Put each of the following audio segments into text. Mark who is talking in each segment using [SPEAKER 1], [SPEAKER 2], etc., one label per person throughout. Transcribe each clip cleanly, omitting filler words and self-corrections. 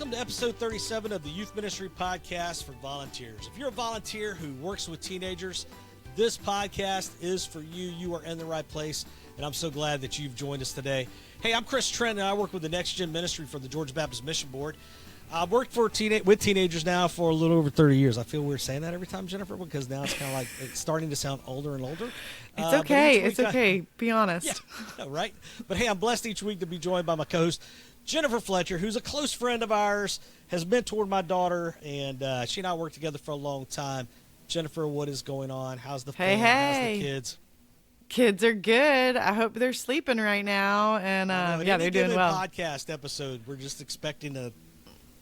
[SPEAKER 1] Welcome to episode 37 of the Youth Ministry Podcast for Volunteers. If you're a volunteer who works with teenagers, this podcast is for you. You are in the right place, and I'm so glad that you've joined us today. Hey, I'm Chris Trent, and I work with the Next Gen Ministry for the Georgia Baptist Mission Board. I've worked with teenagers now for a little over 30 years. I feel weird saying that every time, Jennifer, because now it's kind of like it's starting to sound older and older.
[SPEAKER 2] It's okay. It's okay. Be honest.
[SPEAKER 1] Yeah, right? But hey, I'm blessed each week to be joined by my co-host, Jennifer Fletcher, who's a close friend of ours, has mentored my daughter, and she and I worked together for a long time. Jennifer, what is going on? How's the family? How's the kids?
[SPEAKER 2] Kids are good. I hope they're sleeping right now, and they're doing well.
[SPEAKER 1] Podcast episode, we're just expecting a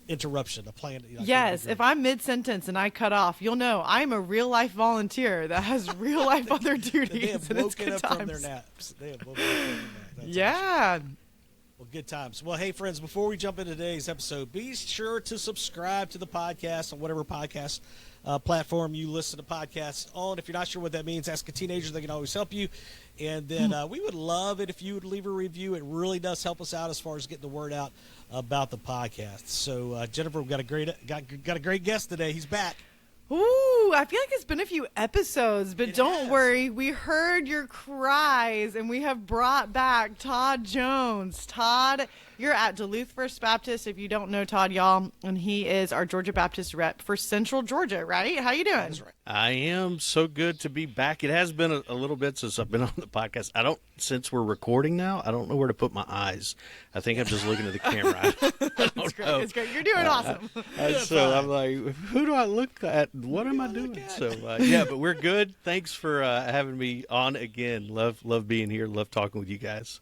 [SPEAKER 1] interruption, a plan.
[SPEAKER 2] Yes, if I'm mid-sentence and I cut off, you'll know I'm a real-life volunteer that has real-life other duties.
[SPEAKER 1] They have woken up from their naps.
[SPEAKER 2] Yeah.
[SPEAKER 1] Awesome. Well, good times. Well, hey, friends, before we jump into today's episode, be sure to subscribe to the podcast on whatever podcast platform you listen to podcasts on. If you're not sure what that means, ask a teenager. They can always help you. And then we would love it if you would leave a review. It really does help us out as far as getting the word out about the podcast. So, Jennifer, we've got a great guest today. He's back.
[SPEAKER 2] Ooh, I feel like it's been a few episodes, but don't worry. We heard your cries, and we have brought back Todd Jones. Todd, you're at Duluth First Baptist, if you don't know Todd, y'all, and he is our Georgia Baptist rep for Central Georgia, right? How you doing?
[SPEAKER 1] That's right.
[SPEAKER 3] I am so good to be back. It has been a little bit since I've been on the podcast. Since we're recording now, I don't know where to put my eyes. I think I'm just looking at the camera.
[SPEAKER 2] It's great. It's great. You're doing awesome.
[SPEAKER 3] So I'm like, who do I look at? What am I doing? So, but we're good. Thanks for having me on again. Love being here. Love talking with you guys.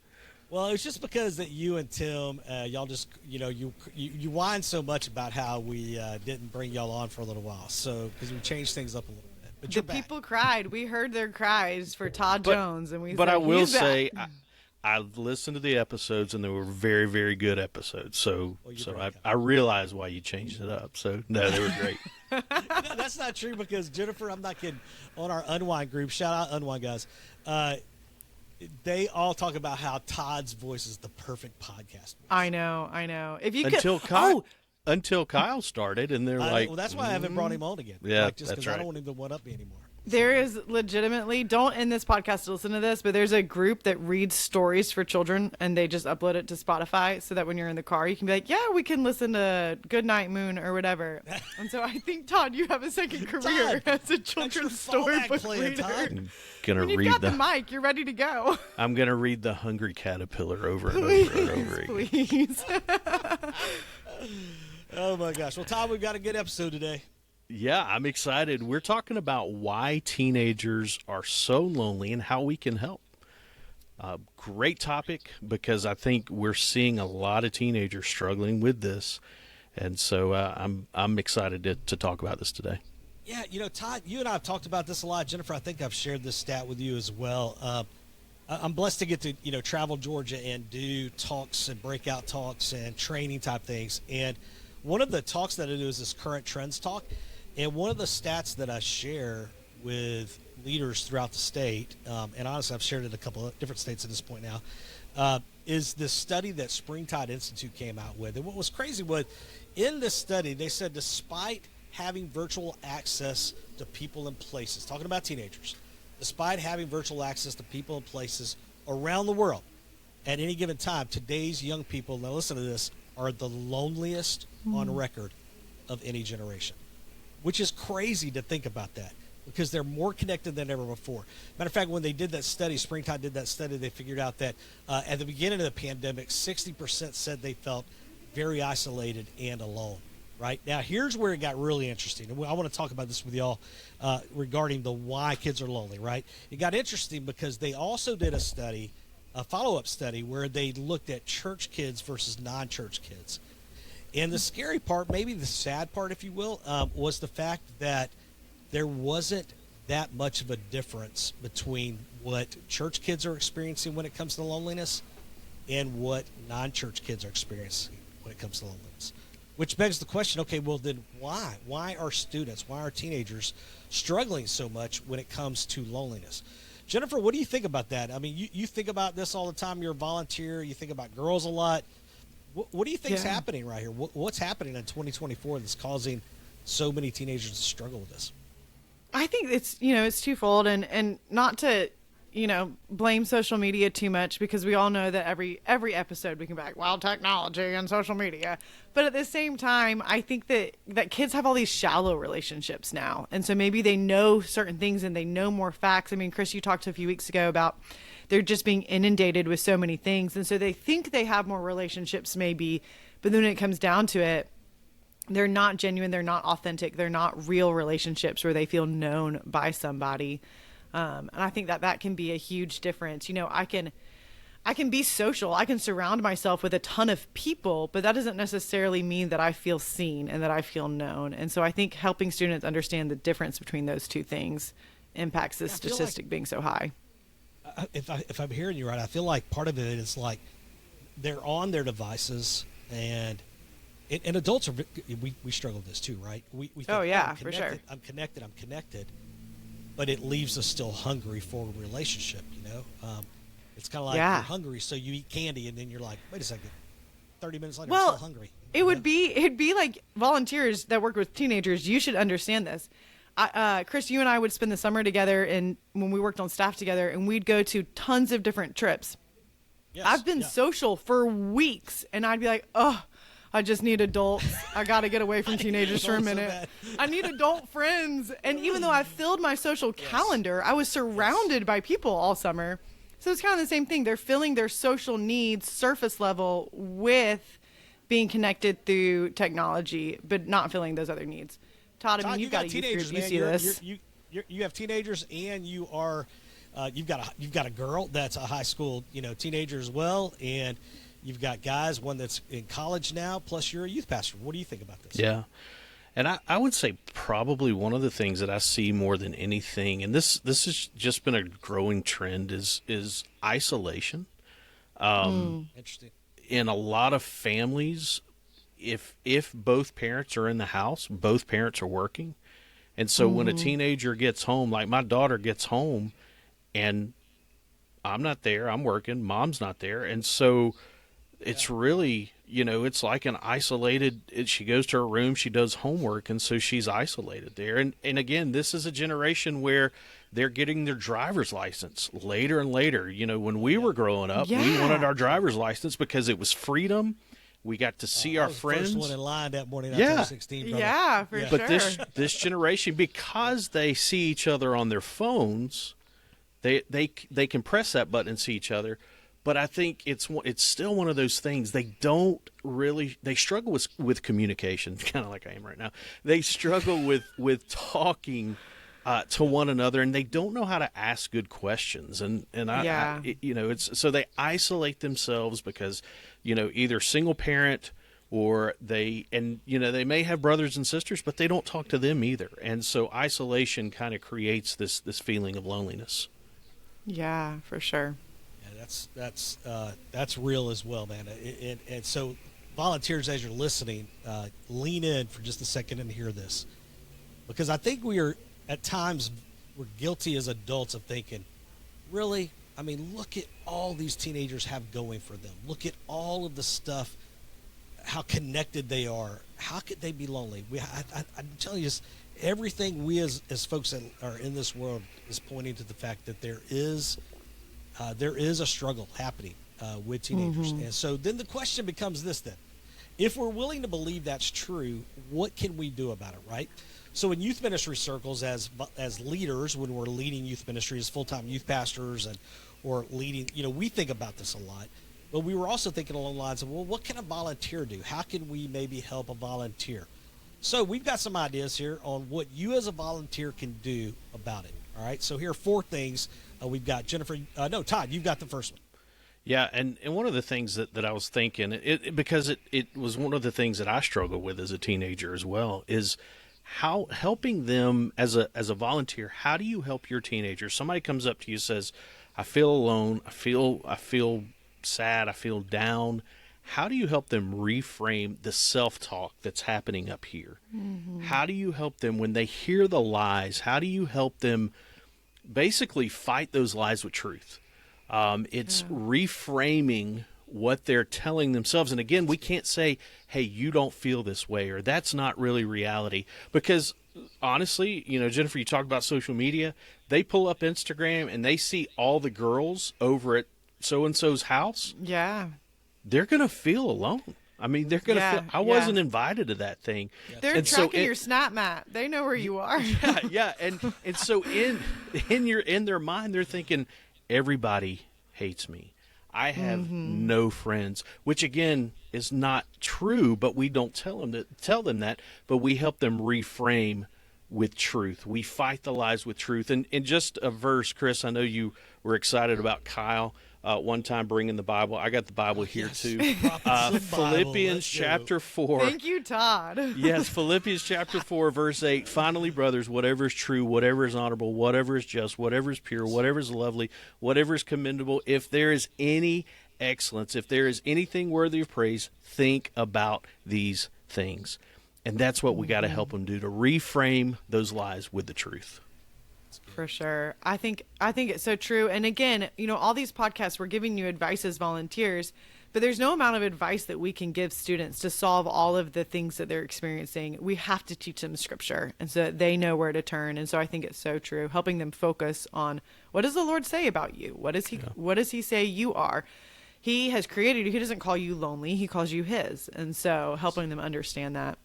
[SPEAKER 1] Well, it's just because that you and Tim, y'all just, you whine so much about how we didn't bring y'all on for a little while. So, because we changed things up a little bit. But
[SPEAKER 2] the people cried. We heard their cries for Todd Jones.
[SPEAKER 3] But I will say, I listened to the episodes, and they were very, very good episodes. So I realized why you changed it up. So, no, they were great.
[SPEAKER 1] No, that's not true because, Jennifer, I'm not kidding, on our Unwind group, shout out Unwind guys, they all talk about how Todd's voice is the perfect podcast voice.
[SPEAKER 2] I know. If you
[SPEAKER 3] until Kyle started, and they're like,
[SPEAKER 1] well, that's why I haven't brought him on again.
[SPEAKER 3] Yeah,
[SPEAKER 1] just because I don't want him to one up me anymore.
[SPEAKER 2] There is legitimately, don't end this podcast to listen to this, but there's a group that reads stories for children, and they just upload it to Spotify so that when you're in the car, you can be like, yeah, we can listen to Goodnight Moon or whatever. And so I think, Todd, you have a second career as a children's storybook reader. When you've got the mic, you're ready to go.
[SPEAKER 3] I'm going to read The Hungry Caterpillar over and over and over again.
[SPEAKER 2] Please.
[SPEAKER 1] Oh, my gosh. Well, Todd, we've got a good episode today.
[SPEAKER 3] Yeah, I'm excited. We're talking about why teenagers are so lonely and how we can help. Great topic, because I think we're seeing a lot of teenagers struggling with this. And so I'm excited to talk about this today.
[SPEAKER 1] Yeah, Todd, you and I have talked about this a lot. Jennifer, I think I've shared this stat with you as well. I'm blessed to get to, travel Georgia and do talks and breakout talks and training type things. And one of the talks that I do is this current trends talk. And one of the stats that I share with leaders throughout the state, and honestly, I've shared it in a couple of different states at this point now, is this study that Springtide Institute came out with. And what was crazy was, in this study, they said despite having virtual access to people and places, talking about teenagers, despite having virtual access to people and places around the world at any given time, today's young people, now listen to this, are the loneliest on record of any generation. Which is crazy to think about that, because they're more connected than ever before. Matter of fact, when they did that study, Springtime did that study, they figured out that at the beginning of the pandemic, 60% said they felt very isolated and alone. Right now, here's where it got really interesting. And I want to talk about this with y'all regarding the why kids are lonely. Right? It got interesting because they also did a study, a follow-up study, where they looked at church kids versus non-church kids. And the scary part, maybe the sad part, if you will, was the fact that there wasn't that much of a difference between what church kids are experiencing when it comes to loneliness and what non-church kids are experiencing when it comes to loneliness. Which begs the question, okay, well then why? Why are teenagers struggling so much when it comes to loneliness? Jennifer, what do you think about that? I mean, you think about this all the time. You're a volunteer. You think about girls a lot. What do you think's
[SPEAKER 2] Yeah.
[SPEAKER 1] happening right here? What's happening in 2024 that's causing so many teenagers to struggle with this?
[SPEAKER 2] I think it's twofold, and not to blame social media too much, because we all know that every episode we can be like, well, technology and social media, but at the same time I think that kids have all these shallow relationships now, and so maybe they know certain things and they know more facts. I mean, Chris, you talked a few weeks ago about they're just being inundated with so many things, and so they think they have more relationships maybe, but then when it comes down to it, they're not genuine, they're not authentic, they're not real relationships where they feel known by somebody. And I think that can be a huge difference. I can be social, I can surround myself with a ton of people, but that doesn't necessarily mean that I feel seen and that I feel known. And so I think helping students understand the difference between those two things impacts this statistic being so high.
[SPEAKER 1] If I'm hearing you right, I feel like part of it is like they're on their devices, and adults we struggle with this too, right? We think,
[SPEAKER 2] Oh yeah,
[SPEAKER 1] I'm
[SPEAKER 2] for sure.
[SPEAKER 1] I'm connected, but it leaves us still hungry for a relationship. It's kind of like you're hungry, so you eat candy, and then you're like, wait a second, 30 minutes later, I'm still hungry.
[SPEAKER 2] It'd be like volunteers that work with teenagers. You should understand this. Chris, you and I would spend the summer together, and when we worked on staff together, and we'd go to tons of different trips.
[SPEAKER 1] Yes,
[SPEAKER 2] I've been social for weeks, and I'd be like, oh, I just need adults. I got to get away from teenagers for a minute. I need adult friends. And even though I filled my social calendar, I was surrounded by people all summer. So it's kind of the same thing. They're filling their social needs surface level with being connected through technology, but not filling those other needs. Todd, I mean, you've got a
[SPEAKER 1] teenagers,
[SPEAKER 2] you
[SPEAKER 1] man.
[SPEAKER 2] see this.
[SPEAKER 1] You have teenagers, and you are you've got a girl that's a high school teenager as well, and you've got guys, one that's in college now, plus you're a youth pastor. What do you think about this?
[SPEAKER 3] Yeah. And I would say probably one of the things that I see more than anything, and this has just been a growing trend, is isolation.
[SPEAKER 1] Interesting.
[SPEAKER 3] In a lot of families, if both parents are in the house, both parents are working. And so when a teenager gets home, like my daughter gets home, and I'm not there, I'm working, mom's not there. And so it's really, it's like an isolated, she goes to her room, she does homework, and so she's isolated there. And again, this is a generation where they're getting their driver's license later and later. When we were growing up, we wanted our driver's license because it was freedom. We got to see our friends.
[SPEAKER 1] First one in line that morning after 16, brother.
[SPEAKER 2] Yeah, for sure.
[SPEAKER 3] But this generation, because they see each other on their phones, they can press that button and see each other. But I think it's still one of those things. They struggle with communication, kind of like I am right now. They struggle with talking to one another, and they don't know how to ask good questions. So they isolate themselves because either single parent, or they may have brothers and sisters, but they don't talk to them either. And so isolation kind of creates this feeling of loneliness.
[SPEAKER 2] Yeah, for sure.
[SPEAKER 1] That's real as well, man. And so, volunteers, as you're listening, lean in for just a second and hear this, because I think we're guilty as adults of thinking, really? I mean, look at all these teenagers have going for them. Look at all of the stuff, how connected they are. How could they be lonely? I'm telling you, just everything we as folks that are in this world is pointing to the fact that there is a struggle happening with teenagers. And so then the question becomes this then. If we're willing to believe that's true, what can we do about it, right? So in youth ministry circles, as leaders, when we're leading youth ministry as full-time youth pastors or leading, we think about this a lot. But we were also thinking along the lines of, well, what can a volunteer do? How can we maybe help a volunteer? So we've got some ideas here on what you as a volunteer can do about it. All right, so here are 4 things. We've got Todd, you've got the first one.
[SPEAKER 3] Yeah, and one of the things that I was thinking, because it was one of the things that I struggled with as a teenager as well, is how helping them as a volunteer. How do you help your teenager? Somebody comes up to you and says, I feel alone, I feel sad, I feel down. How do you help them reframe the self-talk that's happening up here? Mm-hmm. How do you help them when they hear the lies? How do you help them basically fight those lies with truth? It's reframing what they're telling themselves. And again, we can't say, hey, you don't feel this way, or that's not really reality. Because honestly, Jennifer, you talk about social media. They pull up Instagram and they see all the girls over at so-and-so's house.
[SPEAKER 2] Yeah.
[SPEAKER 3] They're going to feel alone. I mean, they're going to feel, I wasn't invited to that thing.
[SPEAKER 2] They're tracking your Snap Map. They know where you are.
[SPEAKER 3] Yeah. And so in their mind, they're thinking, everybody hates me. I have no friends, which again is not true, but we don't tell them that, but we help them reframe with truth. We fight the lies with truth. And just a verse, Chris, I know you were excited about Kyle one time bringing the Bible. I got the Bible here too. Philippians chapter 4.
[SPEAKER 2] Thank you, Todd.
[SPEAKER 3] Yes, Philippians chapter 4, verse 8. Finally, brothers, whatever is true, whatever is honorable, whatever is just, whatever is pure, whatever is lovely, whatever is commendable, if there is any excellence, if there is anything worthy of praise, think about these things. And that's what we got to help them do, to reframe those lies with the truth.
[SPEAKER 2] For sure. I think it's so true. And again, all these podcasts, we're giving you advice as volunteers, but there's no amount of advice that we can give students to solve all of the things that they're experiencing. We have to teach them scripture, and so that they know where to turn. And so I think it's so true, helping them focus on, what does the Lord say about you? What does he say you are? He has created you. He doesn't call you lonely. He calls you his. And so helping them understand that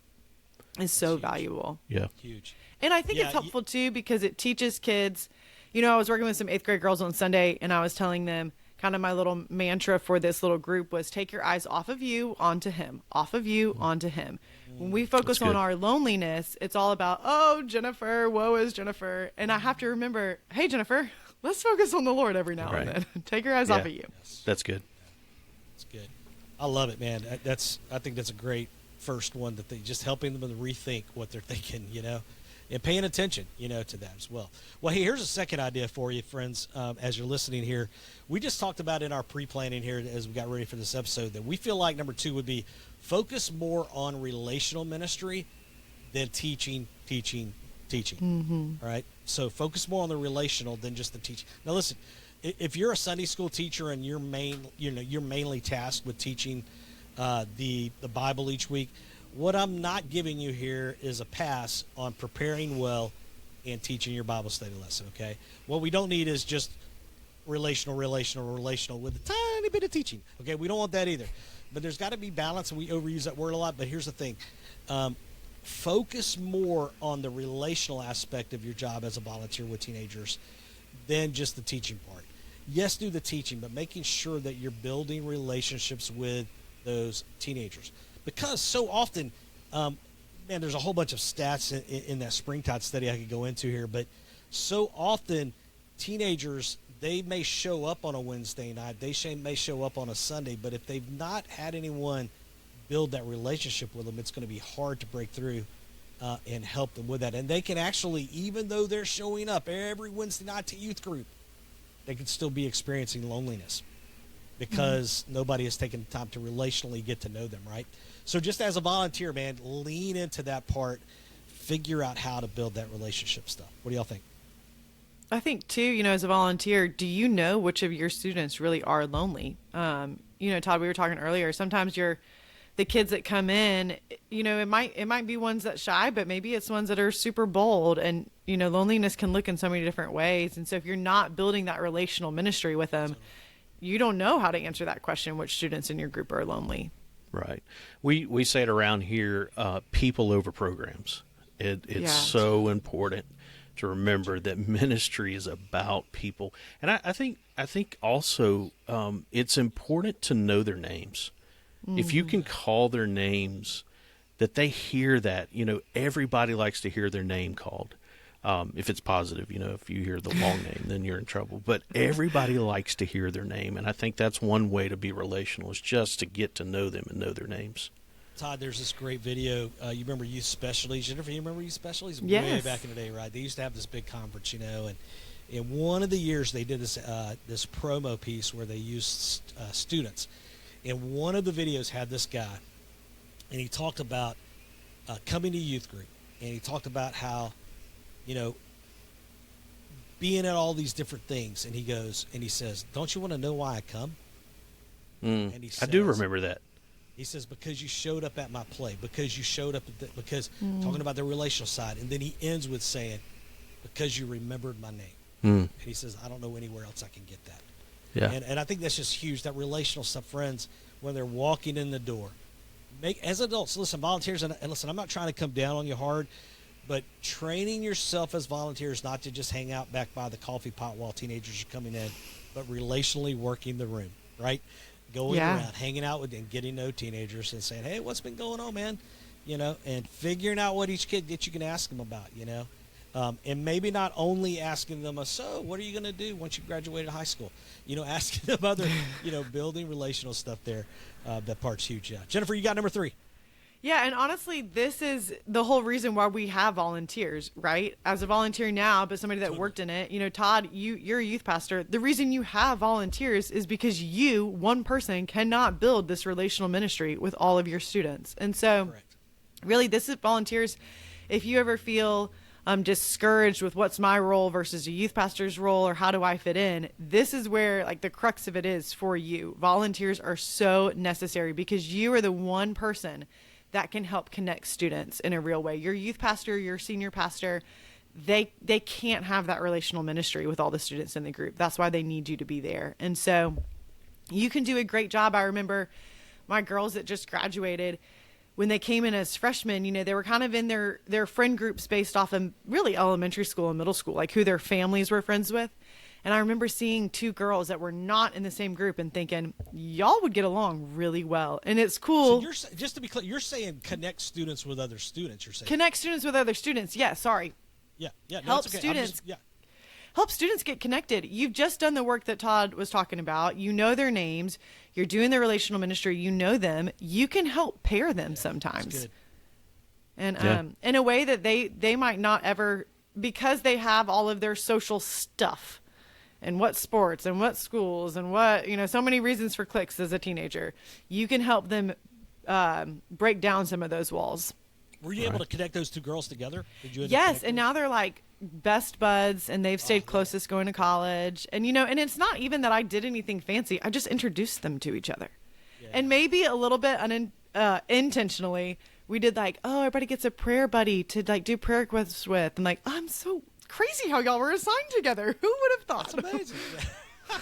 [SPEAKER 2] is so valuable.
[SPEAKER 3] Yeah.
[SPEAKER 1] Huge.
[SPEAKER 2] And I think it's helpful too, because it teaches kids, I was working with some 8th grade girls on Sunday, and I was telling them kind of my little mantra for this little group was, take your eyes off of you onto him, off of you onto him. When we focus on our loneliness, it's all about, oh, Jennifer, woe is Jennifer. And I have to remember, hey, Jennifer, let's focus on the Lord every now and then. Take your eyes off of you.
[SPEAKER 3] That's good.
[SPEAKER 1] That's good. I love it, man. I think that's a great first one, that they just helping them to rethink what they're thinking, and paying attention, to that as well. Well, hey, here's a second idea for you, friends, as you're listening here. We just talked about in our pre-planning here as we got ready for this episode that we feel like number 2 would be focus more on relational ministry than teaching. All right? So focus more on the relational than just the teaching. Now, listen, if you're a Sunday school teacher and you're mainly tasked with teaching the Bible each week, what I'm not giving you here is a pass on preparing well and teaching your Bible study lesson, okay? What we don't need is just relational with a tiny bit of teaching, okay? We don't want that either. But there's got to be balance, and we overuse that word a lot, but here's the thing. Focus more on the relational aspect of your job as a volunteer with teenagers than just the teaching part. Yes, do the teaching, but making sure that you're building relationships with those teenagers. Because so often, there's a whole bunch of stats in that Springtide study I could go into here, but so often teenagers, they may show up on a Wednesday night, they may show up on a Sunday, but if they've not had anyone build that relationship with them, it's going to be hard to break through and help them with that. And they can actually, even though they're showing up every Wednesday night to youth group, they can still be experiencing loneliness because nobody has taken the time to relationally get to know them, right? So just as a volunteer, man, lean into that part, figure out how to build that relationship stuff. What do y'all think?
[SPEAKER 2] I think too, as a volunteer, do you know which of your students really are lonely? Todd, we were talking earlier, sometimes the kids that come in, it might be ones that shy, but maybe it's ones that are super bold, and, loneliness can look in so many different ways. And so if you're not building that relational ministry with them, you don't know how to answer that question, which students in your group are lonely.
[SPEAKER 3] Right. We say it around here, people over programs. It's so important to remember that ministry is about people. And I think also it's important to know their names. If you can call their names, that they hear that, everybody likes to hear their name called. If it's positive, if you hear the long name, then you're in trouble. But everybody likes to hear their name. And I think that's one way to be relational, is just to get to know them and know their names.
[SPEAKER 1] Todd, there's this great video. You remember Youth Specialties? Jennifer, you remember Youth Specialties?
[SPEAKER 2] Yes.
[SPEAKER 1] Way back in the day, right? They used to have this big conference, and in one of the years they did this promo piece where they used students. And one of the videos had this guy, and he talked about coming to youth group, and he talked about how, being at all these different things, and he says, don't you want to know why I come? And he
[SPEAKER 3] I do
[SPEAKER 1] says,
[SPEAKER 3] remember that.
[SPEAKER 1] he says, because you showed up at my play, because you showed up, because talking about the relational side. And then he ends with saying, because you remembered my name. And he says, I don't know anywhere else I can get that.
[SPEAKER 3] Yeah.
[SPEAKER 1] And I think that's just huge, that relational stuff, friends, when they're walking in the door. As adults, listen, volunteers, and listen, I'm not trying to come down on you hard, but training yourself as volunteers not to just hang out back by the coffee pot while teenagers are coming in, but relationally working the room, right? Going around, hanging out with and getting to know teenagers and saying, hey, what's been going on, man? And figuring out what each kid that you can ask them about, and maybe not only asking them, so what are you going to do once you graduated high school? Asking them other, building relational stuff there. That part's huge. Yeah. Jennifer, you got number 3.
[SPEAKER 2] Yeah, and honestly, this is the whole reason why we have volunteers, right? As a volunteer now, but somebody that worked in it, Todd, you're a youth pastor. The reason you have volunteers is because you, one person, cannot build this relational ministry with all of your students. And so, really, this is volunteers. If you ever feel discouraged with what's my role versus a youth pastor's role or how do I fit in, this is where the crux of it is for you. Volunteers are so necessary because you are the one person that can help connect students in a real way. Your youth pastor, your senior pastor, they can't have that relational ministry with all the students in the group. That's why they need you to be there. And so you can do a great job. I remember my girls that just graduated, when they came in as freshmen, they were kind of in their friend groups based off of really elementary school and middle school, like who their families were friends with. And I remember seeing 2 girls that were not in the same group and thinking, y'all would get along really well. And it's cool.
[SPEAKER 1] So just to be clear, you're saying connect students with other students, you're saying?
[SPEAKER 2] Connect students with other students. Yeah, sorry.
[SPEAKER 1] Yeah. No,
[SPEAKER 2] Help
[SPEAKER 1] it's okay.
[SPEAKER 2] students. Help students get connected. You've just done the work that Todd was talking about. You know their names. You're doing the relational ministry. You know them. You can help pair them sometimes.
[SPEAKER 1] That's good.
[SPEAKER 2] And in a way that they might not ever, because they have all of their social stuff and what sports and what schools and what, so many reasons for cliques as a teenager. You can help them break down some of those walls.
[SPEAKER 1] Were you able to connect those 2 girls together? Did you?
[SPEAKER 2] Yes, and now they're like best buds, and they've stayed closest going to college. And and it's not even that I did anything fancy. I just introduced them to each other, and maybe a little bit unintentionally, we did everybody gets a prayer buddy to do prayer requests with, and I'm so crazy how y'all were assigned together. Who would have thought?
[SPEAKER 1] That's amazing.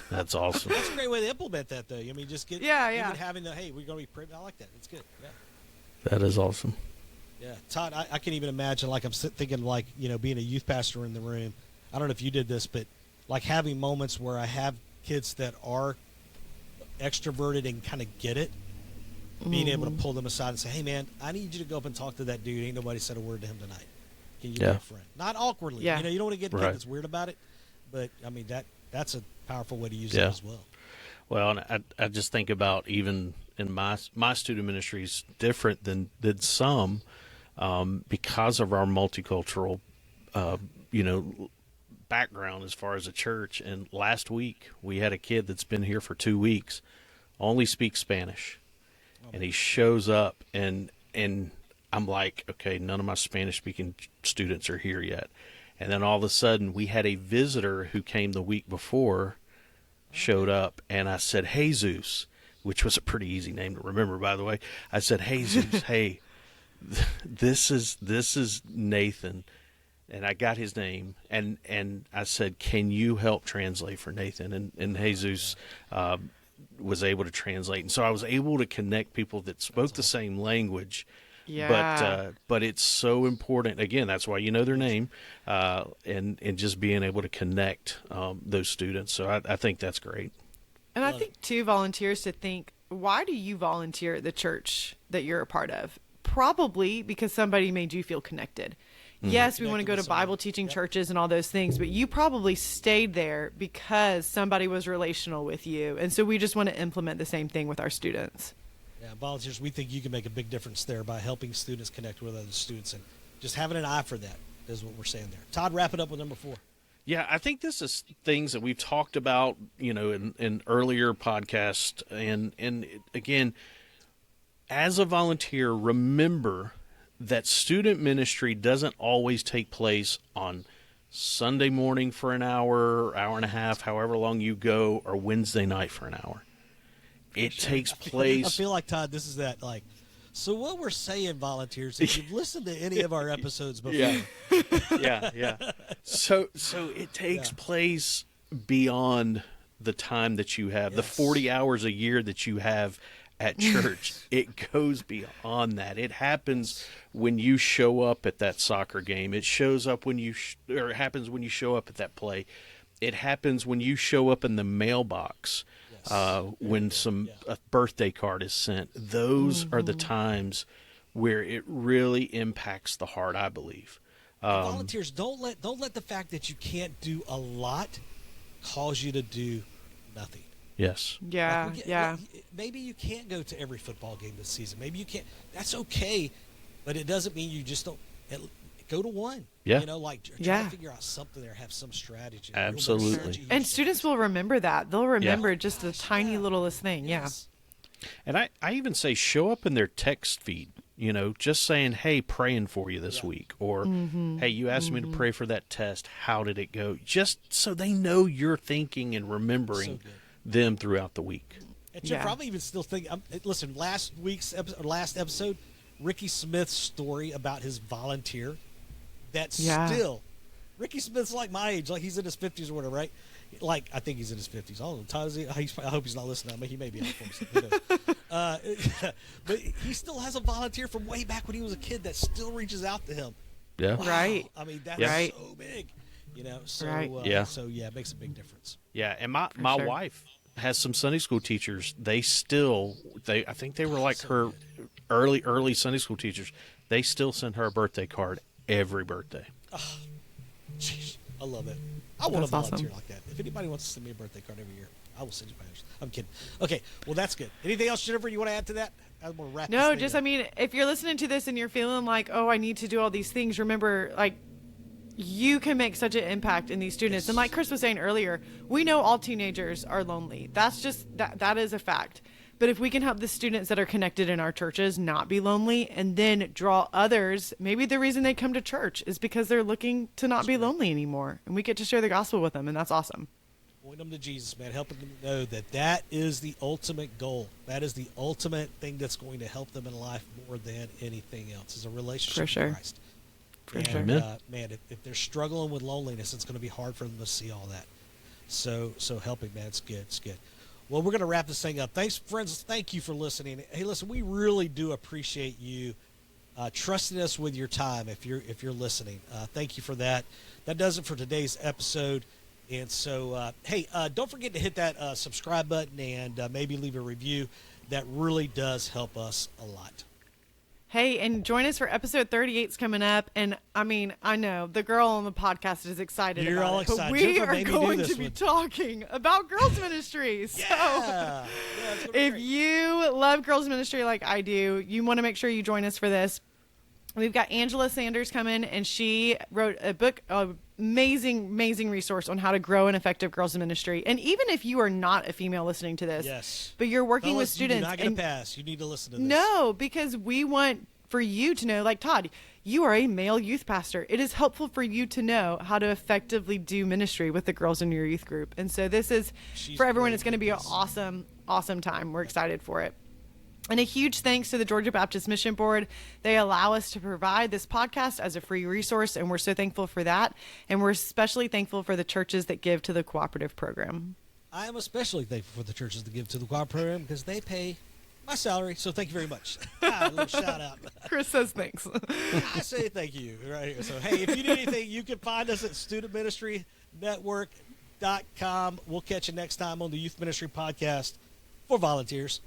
[SPEAKER 3] That's awesome.
[SPEAKER 1] That's a great way to implement that, though. I mean, just get even having the, hey, we're going to be praying. I like that. It's good. Yeah.
[SPEAKER 3] That is awesome.
[SPEAKER 1] Yeah, Todd, I can even imagine, I'm thinking, being a youth pastor in the room. I don't know if you did this, but having moments where I have kids that are extroverted and kind of get it, being able to pull them aside and say, hey, man, I need you to go up and talk to that dude. Ain't nobody said a word to him tonight. Can you be a friend? Not awkwardly.
[SPEAKER 2] Yeah.
[SPEAKER 1] You don't want to get a kid that's weird about it, but, I mean, that's a powerful way to use it as well.
[SPEAKER 3] Well, and I just think about even in my student ministry is different than some, because of our multicultural, background as far as a church. And last week we had a kid that's been here for 2 weeks, only speaks Spanish, and he shows up and I'm like, okay, none of my Spanish speaking students are here yet. And then all of a sudden we had a visitor who came the week before, showed up, and I said, Jesus, which was a pretty easy name to remember, by the way. I said, Jesus, hey, this is Nathan, and I got his name, and I said, can you help translate for Nathan? And Jesus was able to translate, and so I was able to connect people that spoke the same language.
[SPEAKER 2] Yeah.
[SPEAKER 3] But it's so important. Again, that's why you know their name, and just being able to connect those students. So I think that's great.
[SPEAKER 2] And I think too, volunteers to think, why do you volunteer at the church that you're a part of? Probably because somebody made you feel connected. Yes, we want to go to Bible teaching churches and all those things, but you probably stayed there because somebody was relational with you. And so we just want to implement the same thing with our students.
[SPEAKER 1] Yeah, volunteers, we think you can make a big difference there by helping students connect with other students, and just having an eye for that is what we're saying there. Todd, wrap it up with number 4.
[SPEAKER 3] Yeah, I think this is things that we've talked about, in earlier podcasts. And again, as a volunteer, remember that student ministry doesn't always take place on Sunday morning for an hour and a half, however long you go, or Wednesday night for an hour. It takes
[SPEAKER 1] I
[SPEAKER 3] place.
[SPEAKER 1] feel like, Todd, this is that, like, so what we're saying, volunteers, if you've listened to any of our episodes before,
[SPEAKER 3] Yeah. So it takes place beyond the time that you have, the 40 hours a year that you have at church. It goes beyond that. It happens when you show up at that soccer game. It shows up when you or it happens when you show up at that play. It happens when you show up in the mailbox. When a birthday card is sent. Those are the times where it really impacts the heart, I believe.
[SPEAKER 1] Volunteers, don't let the fact that you can't do a lot cause you to do nothing.
[SPEAKER 3] Yes.
[SPEAKER 2] Yeah.
[SPEAKER 1] Maybe you can't go to every football game this season. Maybe you can't. That's okay, but it doesn't mean you just don't go to one.
[SPEAKER 3] Yeah.
[SPEAKER 1] You know, like try to figure out something there, have some strategy.
[SPEAKER 3] Absolutely.
[SPEAKER 2] And students will remember that. They'll remember just the tiny littlest thing.
[SPEAKER 1] Yes.
[SPEAKER 3] And I even say show up in their text feed, you know, just saying, hey, praying for you this week. Or, hey, you asked me to pray for that test. How did it go? Just so they know you're thinking and remembering them throughout the week.
[SPEAKER 1] And Jeff, I'm even still thinking, listen, last episode, Ricky Smith's story about his volunteer, still, Ricky Smith's like my age, like he's in his 50s or whatever, right? Like, I think he's in his 50s. I don't know, Todd, is he? I hope he's not listening. I mean, he may be out for but he still has a volunteer from way back when he was a kid that still reaches out to him.
[SPEAKER 3] Yeah.
[SPEAKER 2] Wow. Right.
[SPEAKER 1] I mean, that's so big, you know? So, so it makes a big difference.
[SPEAKER 3] Yeah, and my wife has some Sunday school teachers. I think they were like her early Sunday school teachers. They still send her a birthday card every birthday.
[SPEAKER 1] Oh, jeez, I love it. I want to volunteer like that. If anybody wants to send me a birthday card every year, I will send you mine. I'm kidding. Okay, well, that's good. Anything else, Jennifer, you want to add to that? I'm going to wrap this thing up.
[SPEAKER 2] I mean, if you're listening to this and you're feeling like, oh, I need to do all these things, remember, like, you can make such an impact in these students. And like Chris was saying earlier, we know all teenagers are lonely. That's just, that is a fact. But if we can help the students that are connected in our churches not be lonely and then draw others, maybe the reason they come to church is because they're looking to not be lonely anymore. And we get to share the gospel with them, and that's awesome.
[SPEAKER 1] Point them to Jesus, man. Helping them know that is the ultimate goal. That is the ultimate thing that's going to help them in life more than anything else, is a relationship with Christ.
[SPEAKER 2] For sure.
[SPEAKER 1] Man, if they're struggling with loneliness, it's going to be hard for them to see all that. So helping, man, it's good. It's good. Well, we're going to wrap this thing up. Thanks, friends. Thank you for listening. Hey, listen, we really do appreciate you trusting us with your time if you're listening. Thank you for that. That does it for today's episode. And so, hey, don't forget to hit that subscribe button and maybe leave a review. That really does help us a lot.
[SPEAKER 2] Hey, and join us for episode 38's coming up. And I mean, I know the girl on the podcast is excited
[SPEAKER 1] You're
[SPEAKER 2] about
[SPEAKER 1] all
[SPEAKER 2] it,
[SPEAKER 1] excited.
[SPEAKER 2] but we
[SPEAKER 1] Jennifer
[SPEAKER 2] are
[SPEAKER 1] made me do
[SPEAKER 2] going
[SPEAKER 1] this
[SPEAKER 2] to be
[SPEAKER 1] one.
[SPEAKER 2] talking about girls ministry. So
[SPEAKER 1] Yeah, it's gonna be
[SPEAKER 2] if
[SPEAKER 1] great.
[SPEAKER 2] you love girls ministry like I do, you want to make sure you join us for this. We've got Angela Sanders coming, and she wrote a book, amazing resource on how to grow an effective girls ministry. And even if you are not a female listening to this, but you're working with students,
[SPEAKER 1] you do not get a pass. You need to listen to this.
[SPEAKER 2] No, because we want for you to know, like Todd, you are a male youth pastor. It is helpful for you to know how to effectively do ministry with the girls in your youth group. And so this is, for everyone, it's going to be an awesome time. We're excited for it. And a huge thanks to the Georgia Baptist Mission Board. They allow us to provide this podcast as a free resource, and we're so thankful for that. And we're especially thankful for the churches that give to the cooperative program.
[SPEAKER 1] I am especially thankful for the churches that give to the cooperative program because they pay my salary, so thank you very much. A little shout out.
[SPEAKER 2] Chris says thanks.
[SPEAKER 1] I say thank you right here. So, hey, if you need anything, you can find us at studentministrynetwork.com. We'll catch you next time on the Youth Ministry Podcast for volunteers.